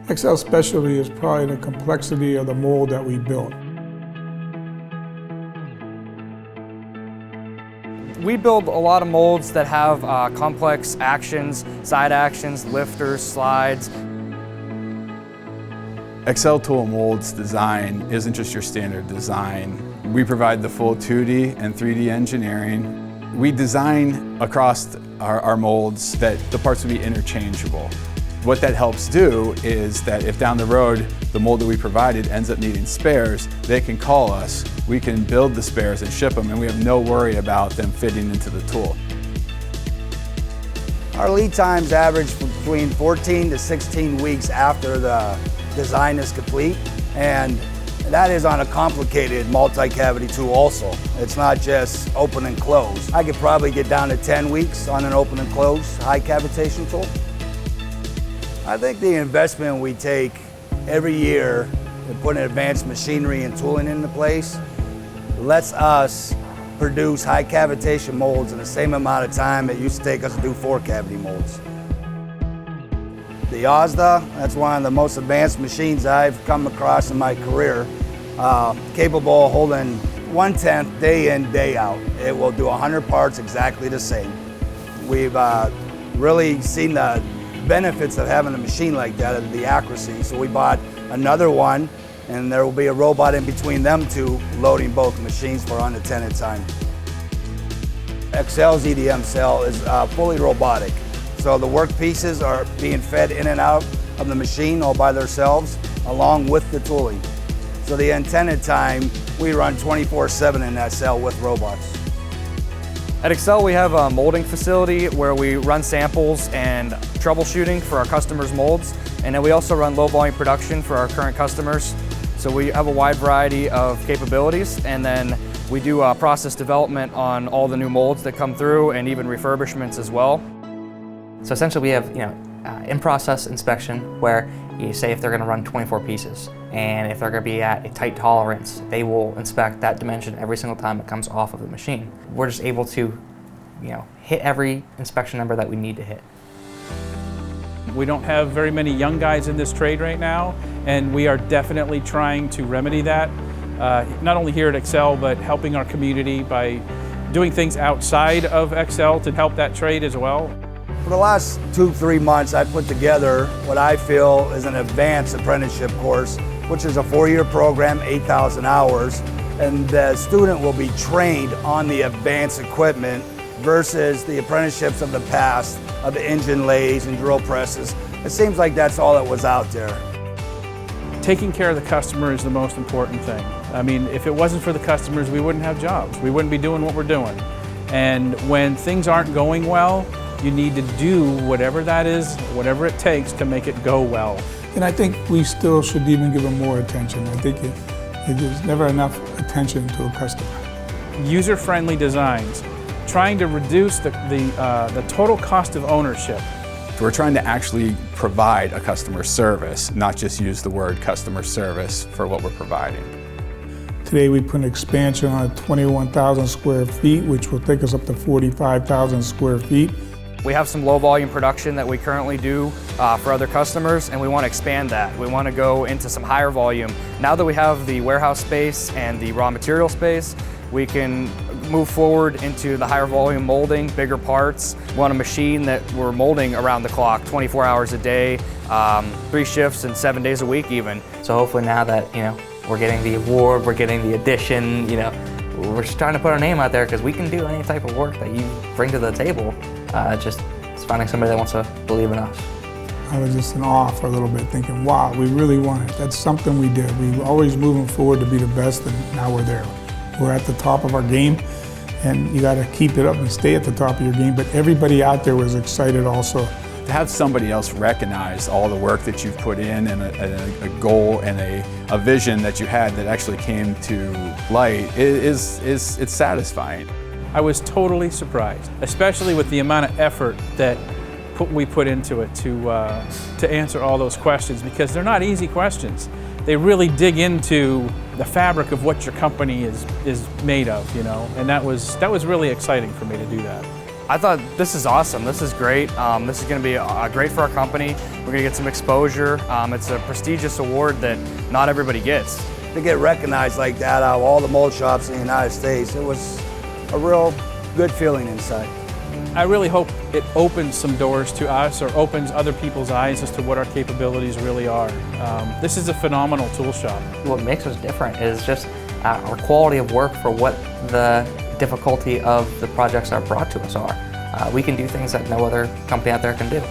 Excel's specialty is probably the complexity of the mold that we built. We build a lot of molds that have complex actions, side actions, lifters, slides. Excel Tool Molds design isn't just your standard design. We provide the full 2D and 3D engineering. We design across our molds that the parts would be interchangeable. What that helps do is that if down the road the mold that we provided ends up needing spares, they can call us, we can build the spares and ship them, and we have no worry about them fitting into the tool. Our lead times average between 14 to 16 weeks after the design is complete, and that is on a complicated multi-cavity tool also. It's not just open and close. I could probably get down to 10 weeks on an open and close high cavitation tool. I think the investment we take every year in putting advanced machinery and tooling into place lets us produce high cavitation molds in the same amount of time it used to take us to do 4 cavity molds. The OSDA, that's one of the most advanced machines I've come across in my career, capable of holding 1/10 day in, day out. It will do 100 parts exactly the same. We've really seen the benefits of having a machine like that, the accuracy. So we bought another one, and there will be a robot in between them two loading both machines for unattended time. Excel's EDM cell is fully robotic. So the work pieces are being fed in and out of the machine all by themselves, along with the tooling. So the intended time, we run 24/7 in that cell with robots. At Excel, we have a molding facility where we run samples and troubleshooting for our customers' molds. And then we also run low volume production for our current customers. So we have a wide variety of capabilities, and then we do process development on all the new molds that come through, and even refurbishments as well. So essentially we have in-process inspection where you say if they're going to run 24 pieces, and if they're going to be at a tight tolerance, they will inspect that dimension every single time it comes off of the machine. We're just able to hit every inspection number that we need to hit. We don't have very many young guys in this trade right now, and we are definitely trying to remedy that, not only here at Excel, but helping our community by doing things outside of Excel to help that trade as well. For the last 2-3 months, I've put together what I feel is an advanced apprenticeship course, which is a 4-year program, 8,000 hours, and the student will be trained on the advanced equipment versus the apprenticeships of the past of the engine lathes and drill presses. It seems like that's all that was out there. Taking care of the customer is the most important thing. I mean, if it wasn't for the customers, we wouldn't have jobs. We wouldn't be doing what we're doing. And when things aren't going well, you need to do whatever that is, whatever it takes to make it go well. And I think we still should even give them more attention. I think there's never enough attention to a customer. User-friendly designs, trying to reduce the total cost of ownership. We're trying to actually provide a customer service, not just use the word customer service for what we're providing. Today we put an expansion on 21,000 square feet, which will take us up to 45,000 square feet. We have some low volume production that we currently do for other customers, and we want to expand that. We want to go into some higher volume. Now that we have the warehouse space and the raw material space, we can move forward into the higher volume molding, bigger parts. We want a machine that we're molding around the clock, 24 hours a day, 3 shifts and 7 days a week even. So hopefully now that we're getting the award, we're getting the addition, we're just trying to put our name out there because we can do any type of work that you bring to the table. It's finding somebody that wants to believe in us. I was just in awe for a little bit, thinking, wow, we really won it. That's something we did. We were always moving forward to be the best, and now we're there. We're at the top of our game, and you got to keep it up and stay at the top of your game. But everybody out there was excited also. To have somebody else recognize all the work that you've put in, and a goal and a vision that you had that actually came to light, it's satisfying. I was totally surprised, especially with the amount of effort that we put into it to answer all those questions, because they're not easy questions. They really dig into the fabric of what your company is made of, and that was really exciting for me to do that. I thought this is awesome. This is great. This is going to be great for our company. We're going to get some exposure. It's a prestigious award that not everybody gets. To get recognized like that out of all the mold shops in the United States, it was a real good feeling inside. I really hope it opens some doors to us or opens other people's eyes as to what our capabilities really are. This is a phenomenal tool shop. What makes us different is just our quality of work for what the difficulty of the projects that are brought to us are. We can do things that no other company out there can do.